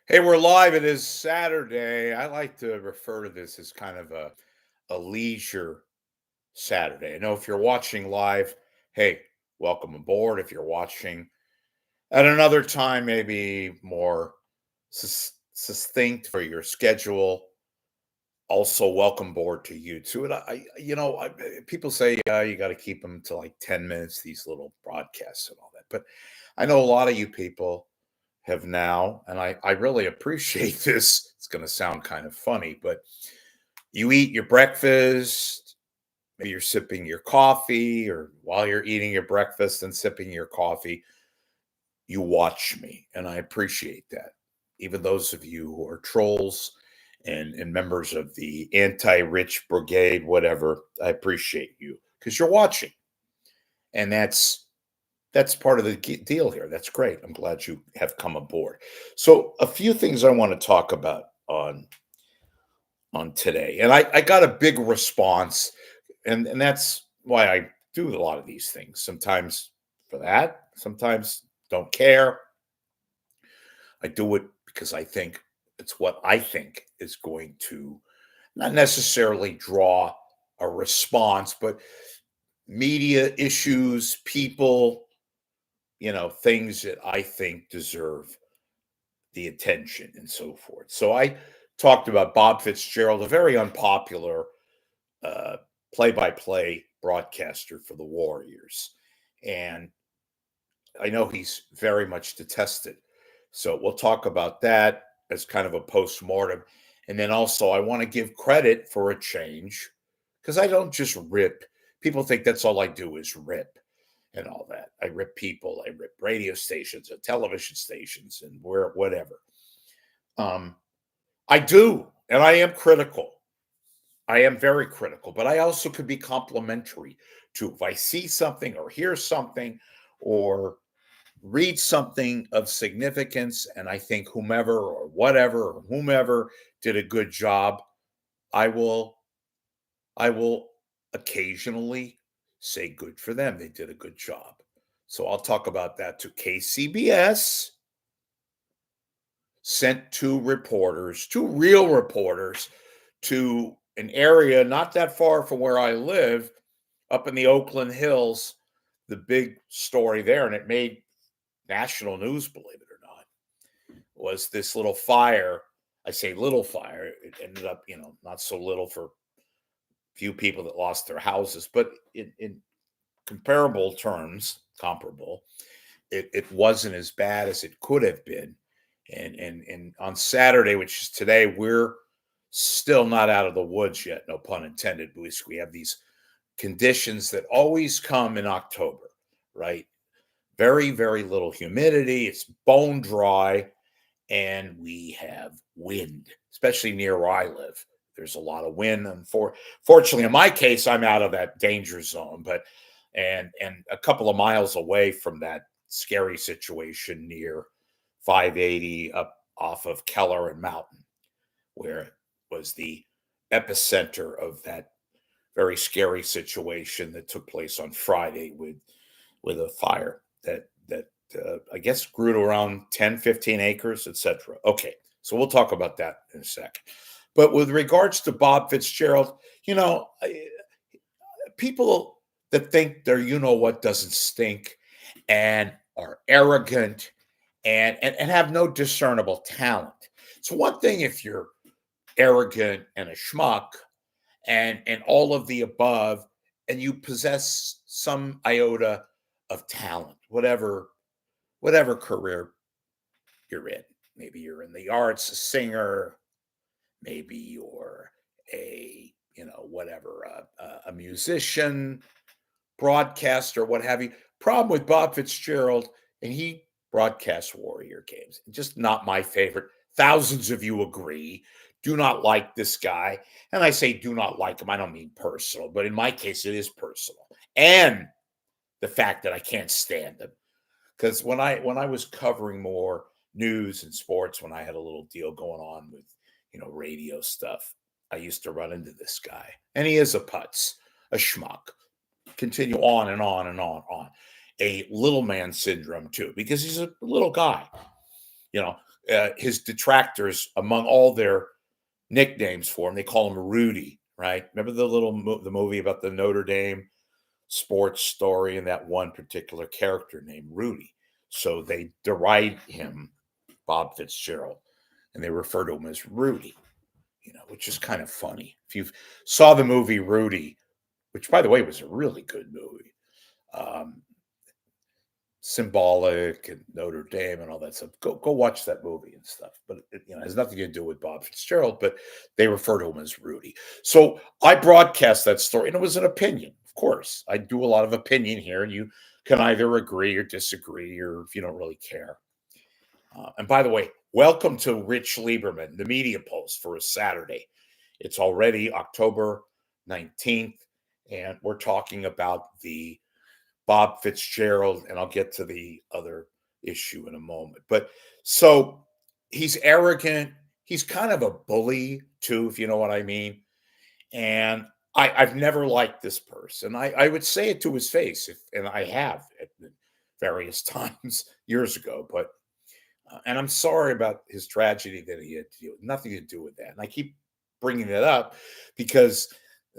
Hey, we're live. It is Saturday. I like to refer to this as kind of a leisure Saturday. I know if you're watching live, hey, welcome aboard. If you're watching at another time, maybe more succinct for your schedule, also welcome aboard to you too. And people say you got to keep them to like 10 minutes, these little broadcasts and all that. But I know a lot of you people have now, and I really appreciate this. It's going to sound kind of funny, but you eat your breakfast, maybe you're sipping your coffee, or while you're eating your breakfast and sipping your coffee, you watch me, and I appreciate that. Even those of you who are trolls and members of the anti-rich brigade, whatever, I appreciate you because you're watching, and that's part of the deal here. That's great. I'm glad you have come aboard. So, a few things I want to talk about on today, and I got a big response, and that's why I do a lot of these things. Sometimes for that, sometimes don't care. I do it because I think it's what I think is going to not necessarily draw a response, but media issues, people, things that I think deserve the attention and so forth. So I talked about Bob Fitzgerald, a very unpopular uh, play-by-play broadcaster for the Warriors, and I know he's very much detested. So we'll talk about that as kind of a post-mortem. And then also I want to give credit for a change because I don't just rip. People think that's all I do is rip and all that. I rip people, I rip radio stations and television stations and whatever. Um, I do, and I am critical. I am very critical, but I also could be complimentary too. If I see something or hear something or read something of significance and I think whomever or whatever or whomever did a good job, I will I will occasionally say good for them. They did a good job. So I'll talk about that to KCBS sent two real reporters to an area not that far from where I live up in the Oakland Hills, the big story there, and it made national news, believe it or not, was this little fire. I say little fire. It ended up, not so little for few people that lost their houses, but in comparable terms, comparable, it wasn't as bad as it could have been. And on Saturday, which is today, we're still not out of the woods yet, no pun intended, because we have these conditions that always come in October, right? Very, very little humidity. It's bone dry, and we have wind, especially near where I live. There's a lot of wind. And fortunately, in my case, I'm out of that danger zone, but and a couple of miles away from that scary situation near 580 up off of Keller and Mountain, where it was the epicenter of that very scary situation that took place on Friday with a fire that I guess grew to around 10, 15 acres, etc. Okay, so we'll talk about that in a second. But with regards to Bob Fitzgerald, people that think their what doesn't stink and are arrogant and have no discernible talent. It's one thing if you're arrogant and a schmuck and all of the above, and you possess some iota of talent, whatever career you're in. Maybe you're in the arts, a singer, maybe you're a whatever a musician, broadcaster, what have you. Problem with Bob Fitzgerald, and he broadcasts Warrior games. Just not my favorite. Thousands of you agree. Do not like this guy. And I say do not like him. I don't mean personal, but in my case, it is personal. And the fact that I can't stand him. Because when I was covering more news and sports, when I had a little deal going on with, radio stuff, I used to run into this guy. And he is a putz, a schmuck. Continue on and on and on. A little man syndrome too, because he's a little guy. You know, his detractors, among all their nicknames for him, they call him Rudy, right? Remember the movie about the Notre Dame sports story and that one particular character named Rudy. So they deride him, Bob Fitzgerald, and they refer to him as Rudy, which is kind of funny. If you saw the movie Rudy, which by the way was a really good movie, um, symbolic and Notre Dame and all that stuff. Go watch that movie and stuff. But it has nothing to do with Bob Fitzgerald, but they refer to him as Rudy. So I broadcast that story, and it was an opinion. Of course, I do a lot of opinion here, and you can either agree or disagree, or if you don't really care. And by the way, welcome to Rich Lieberman, the Media Pulse for a Saturday. It's already October 19th, and we're talking about the Bob Fitzgerald, and I'll get to the other issue in a moment. But so he's arrogant. He's kind of a bully too, if you know what I mean. And I've never liked this person. I would say it to his face, and I have at various times years ago. But and I'm sorry about his tragedy that he had to deal with. Nothing to do with that. And I keep bringing it up because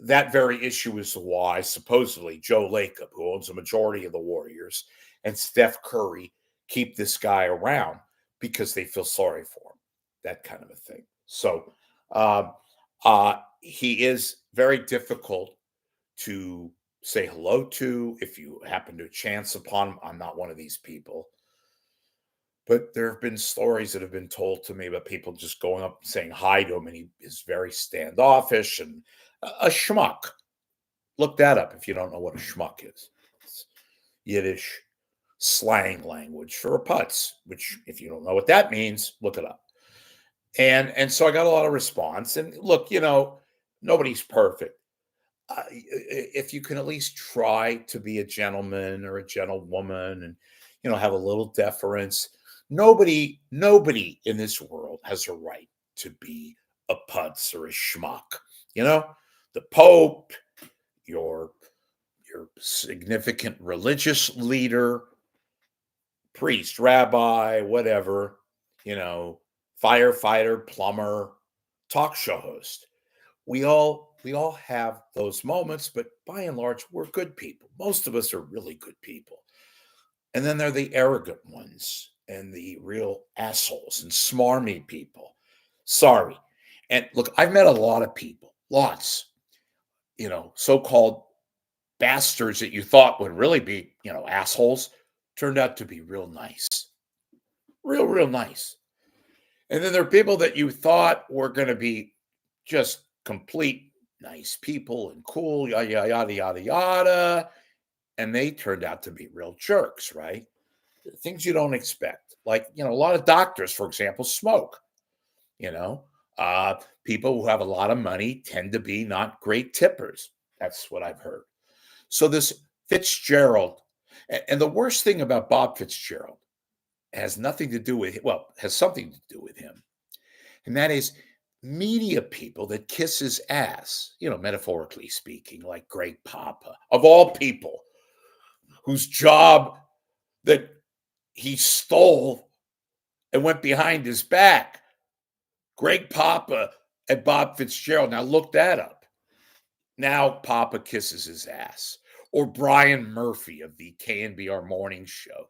that very issue is why supposedly Joe Lacob, who owns a majority of the Warriors, and Steph Curry keep this guy around because they feel sorry for him, that kind of a thing. So he is very difficult to say hello to if you happen to chance upon him. I'm not one of these people. But there have been stories that have been told to me about people just going up and saying hi to him, and he is very standoffish and a schmuck. Look that up if you don't know what a schmuck is. It's Yiddish slang language for a putz, which if you don't know what that means, look it up. And so I got a lot of response. And look, nobody's perfect. If you can at least try to be a gentleman or a gentlewoman and have a little deference. Nobody in this world has a right to be a putz or a schmuck. The Pope, your significant religious leader, priest, rabbi, whatever, firefighter, plumber, talk show host. We all have those moments, but by and large, we're good people. Most of us are really good people. And then there are the arrogant ones and the real assholes and smarmy people. Sorry. And look, I've met a lot of people, lots, so-called bastards that you thought would really be, assholes, turned out to be real nice. Real nice. And then there are people that you thought were going to be just complete nice people and cool, yada, yada, yada, yada. And they turned out to be real jerks, right? Things you don't expect. Like, a lot of doctors, for example, smoke. People who have a lot of money tend to be not great tippers. That's what I've heard. So this Fitzgerald, and the worst thing about Bob Fitzgerald has nothing to do with, has something to do with him. And that is media people that kiss his ass, metaphorically speaking, like Greg Papa, of all people, whose job that he stole and went behind his back. Greg Papa and Bob Fitzgerald. Now look that up. Now Papa kisses his ass. Or Brian Murphy of the KNBR morning show.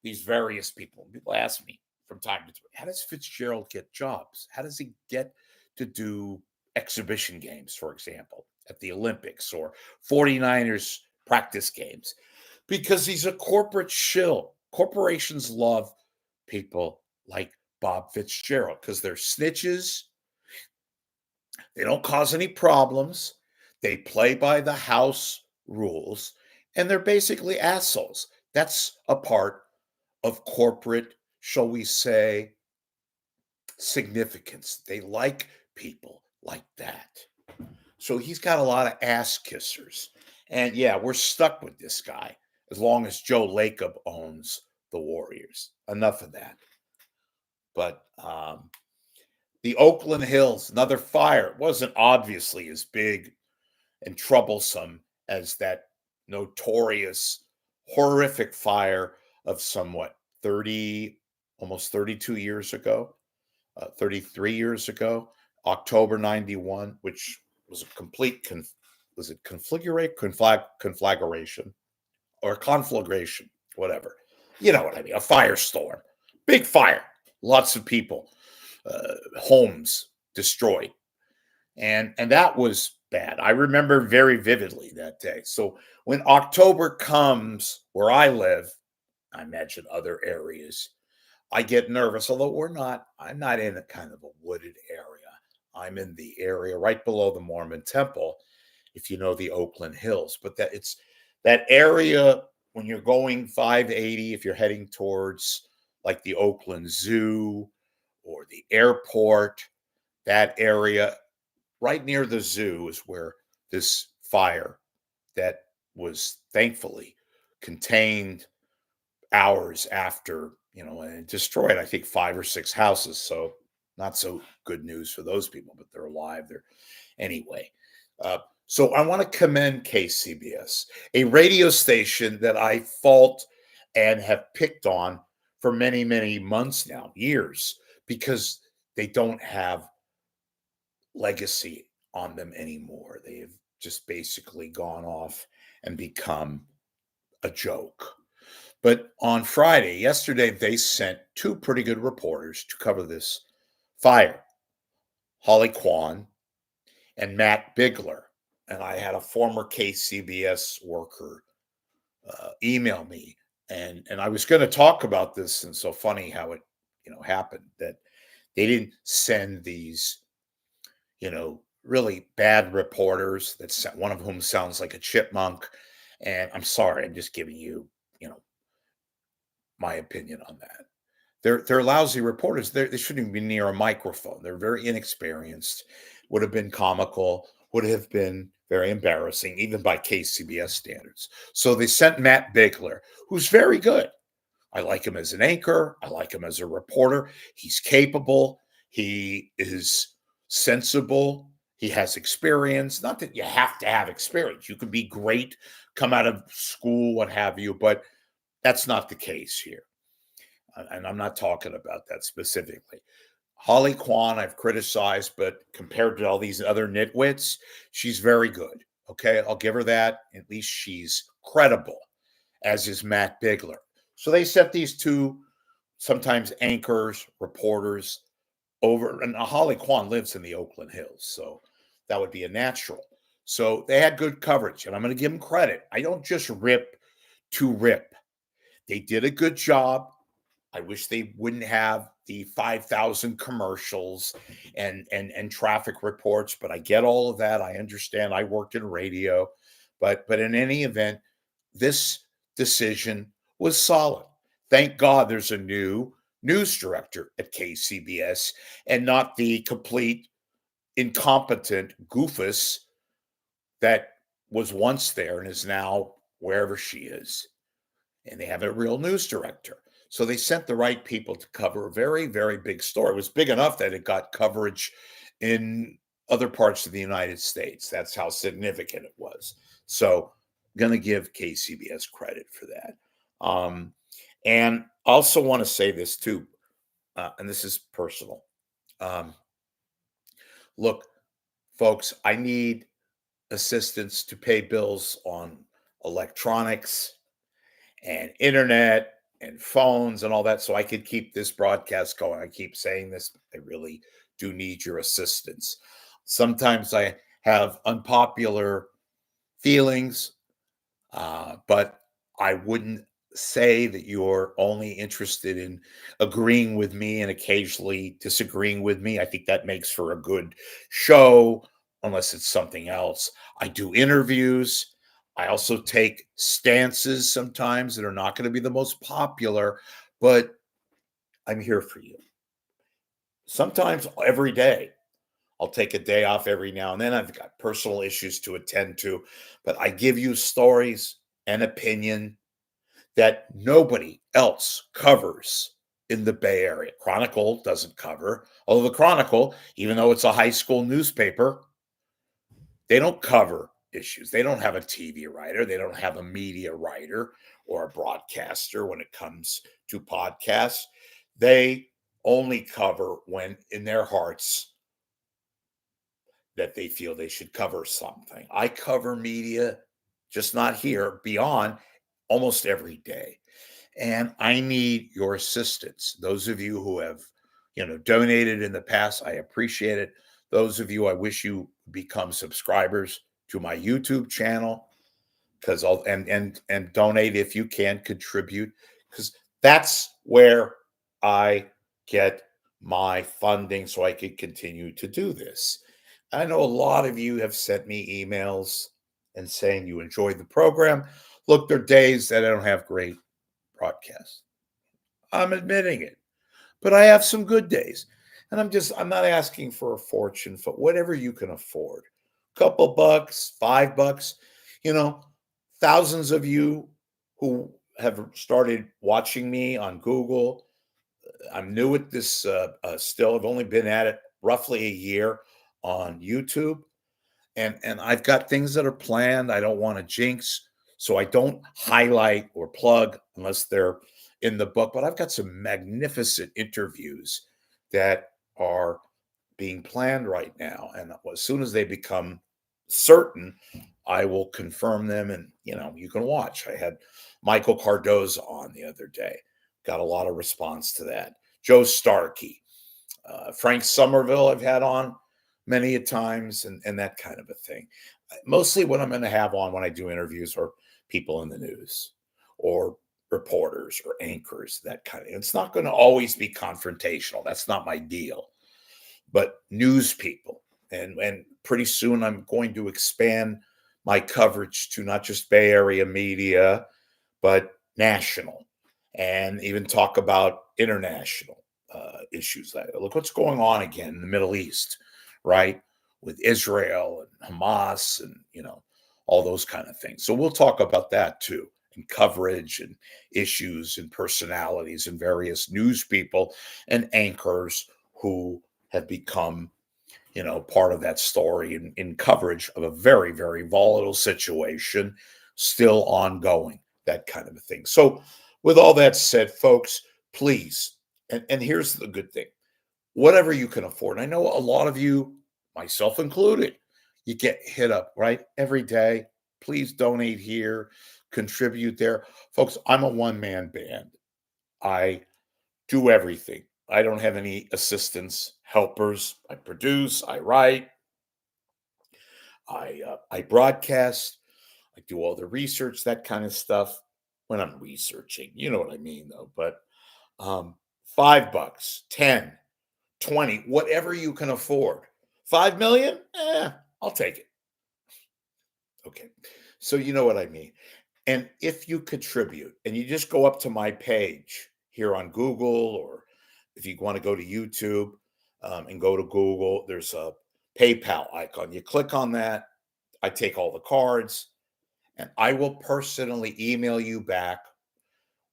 These various people. People ask me from time to time, how does Fitzgerald get jobs? How does he get to do exhibition games, for example, at the Olympics or 49ers practice games? Because he's a corporate shill. Corporations love people like Bob Fitzgerald because they're snitches. They don't cause any problems. They play by the house rules, and they're basically assholes. That's a part of corporate, shall we say, significance. They like people like that. So he's got a lot of ass kissers. And yeah, we're stuck with this guy as long as Joe Lacob owns the Warriors. Enough of that. But the Oakland Hills, another fire. It wasn't obviously as big and troublesome as that notorious, horrific fire of somewhat 30, almost 32 years ago, 33 years ago, October 91, which was a complete, was it conflagration or conflagration, whatever. You know what I mean? A firestorm, big fire, lots of people, homes destroyed. And that was bad. I remember very vividly that day. So when October comes where I live, I imagine other areas, I get nervous, although I'm not in a kind of a wooded area. I'm in the area right below the Mormon temple, if you know the Oakland Hills. But it's that area when you're going 580, if you're heading towards like the Oakland Zoo or the airport, that area right near the zoo is where this fire that was thankfully contained hours after, and destroyed, I think, 5 or 6 houses. So not so good news for those people, but they're alive. Anyway. So I want to commend KCBS, a radio station that I fault and have picked on for many, many months now, years, because they don't have legacy on them anymore. They've just basically gone off and become a joke. But on Friday, yesterday, they sent 2 pretty good reporters to cover this fire, Holly Kwan and Matt Bigler. And I had a former KCBS worker email me, and I was going to talk about this. And so funny how it happened that they didn't send these really bad reporters that one of whom sounds like a chipmunk. And I'm sorry, I'm just giving you my opinion on that. They're lousy reporters. They shouldn't even be near a microphone. They're very inexperienced. Would have been comical. Would have been very embarrassing, even by KCBS standards. So they sent Matt Bigler, who's very good. I like him as an anchor. I like him as a reporter. He's capable. He is sensible. He has experience. Not that you have to have experience. You can be great, come out of school, what have you, but that's not the case here. And I'm not talking about that specifically. Holly Kwan, I've criticized, but compared to all these other nitwits, she's very good. Okay, I'll give her that. At least she's credible, as is Matt Bigler. So they sent these 2, sometimes anchors, reporters over, and Holly Kwan lives in the Oakland Hills, so that would be a natural. So they had good coverage, and I'm going to give them credit. I don't just rip to rip. They did a good job. I wish they wouldn't have the 5,000 commercials and traffic reports, but I get all of that. I understand. I worked in radio, but in any event, this decision was solid. Thank God there's a new news director at KCBS and not the complete incompetent goofus that was once there and is now wherever she is. And they have a real news director. So they sent the right people to cover a very, very big story. It was big enough that it got coverage in other parts of the United States. That's how significant it was. So I'm going to give KCBS credit for that. And I also want to say this too, and this is personal. Look, folks, I need assistance to pay bills on electronics and internet and phones and all that, so I could keep this broadcast going. I keep saying this. I really do need your assistance. Sometimes I have unpopular feelings, but I wouldn't say that you're only interested in agreeing with me and occasionally disagreeing with me. I think that makes for a good show, unless it's something else. I do interviews. I also take stances sometimes that are not going to be the most popular, but I'm here for you. Sometimes every day. I'll take a day off every now and then. I've got personal issues to attend to, but I give you stories and opinion that nobody else covers in the Bay Area. Chronicle doesn't cover, although the Chronicle, even though it's a high school newspaper, they don't cover issues. They don't have a TV writer. They don't have a media writer or a broadcaster when it comes to podcasts. They only cover when in their hearts that they feel they should cover something. I cover media, just not here, beyond almost every day. And I need your assistance. Those of you who have, donated in the past, I appreciate it. Those of you, I wish you become subscribers to my YouTube channel because I'll and donate if you can contribute because that's where I get my funding so I can continue to do this. I know a lot of you have sent me emails and saying you enjoyed the program. Look, there are days that I don't have great broadcasts. I'm admitting it, but I have some good days. And I'm not asking for a fortune, for whatever you can afford. Couple bucks, $5, you know, thousands of you who have started watching me on Google. I'm new at this still. I've only been at it roughly a year on YouTube. And I've got things that are planned. I don't want to jinx, so I don't highlight or plug unless they're in the book. But I've got some magnificent interviews that are being planned right now, and as soon as they become certain, I will confirm them. And you can watch. I had Michael Cardoza on the other day. Got a lot of response to that. Joe Starkey, Frank Somerville, I've had on many a times, and that kind of a thing. Mostly what I'm going to have on when I do interviews are people in the news or reporters or anchors, that kind of. It's not going to always be confrontational. That's not my deal. But news people, and pretty soon I'm going to expand my coverage to not just Bay Area media, but national, and even talk about international issues. Look what's going on again in the Middle East, right? With Israel and Hamas and, all those kind of things. So we'll talk about that too, and coverage and issues and personalities and various news people and anchors who have become, part of that story in coverage of a very, very volatile situation, still ongoing, that kind of a thing. So with all that said, folks, please, and here's the good thing, whatever you can afford. I know a lot of you, myself included, you get hit up, right? Every day. Please donate here, contribute there. Folks, I'm a one-man band. I do everything. I don't have any assistants, helpers. I produce, I write, I broadcast, I do all the research, that kind of stuff. When I'm researching, you know what I mean, though. But um, $5, 10, 20, whatever you can afford. 5 million? I'll take it. Okay. So you know what I mean. And if you contribute and you just go up to my page here on Google, or if you want to go to YouTube and go to Google, there's a PayPal icon. You click on that. I take all the cards and I will personally email you back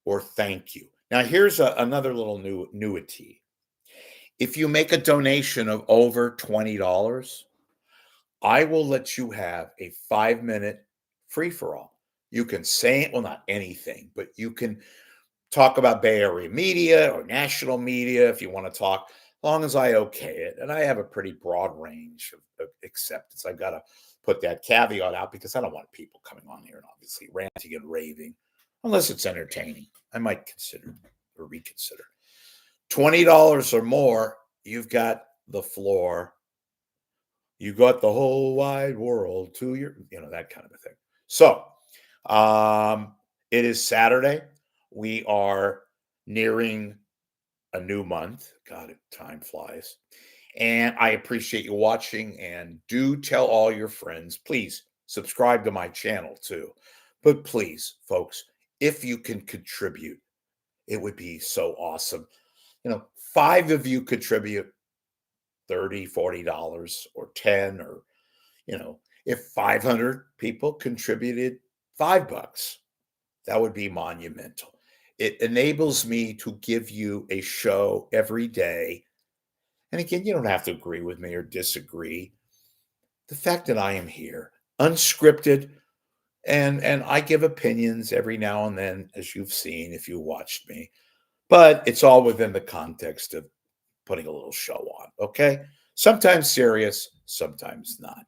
or thank you. Now, here's another little newity. If you make a donation of over $20, I will let you have a 5-minute free for all. You can say, well, not anything, but you can talk about Bay Area media or national media if you want to talk, as long as I okay it. And I have a pretty broad range of acceptance. I've got to put that caveat out because I don't want people coming on here and obviously ranting and raving unless it's entertaining. I might consider or reconsider. $20 or more, you've got the floor. You got the whole wide world to your, that kind of a thing. So, it is Saturday. We are nearing a new month. God, time flies. And I appreciate you watching, and do tell all your friends. Please subscribe to my channel too. But please, folks, if you can contribute, it would be so awesome. 5 of you contribute $30, $40 or 10, or, if 500 people contributed $5, that would be monumental. It enables me to give you a show every day. And again, you don't have to agree with me or disagree. The fact that I am here, unscripted, and I give opinions every now and then, as you've seen if you watched me. but it's all within the context of putting a little show on. Okay. Sometimes serious, sometimes not.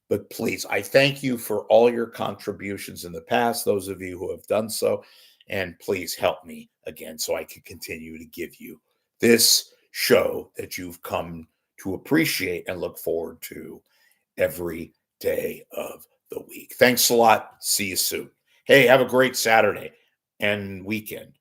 But please, I thank you for all your contributions in the past, those of you who have done so. And please help me again so I can continue to give you this show that you've come to appreciate and look forward to every day of the week. Thanks a lot. See you soon. Hey, have a great Saturday and weekend.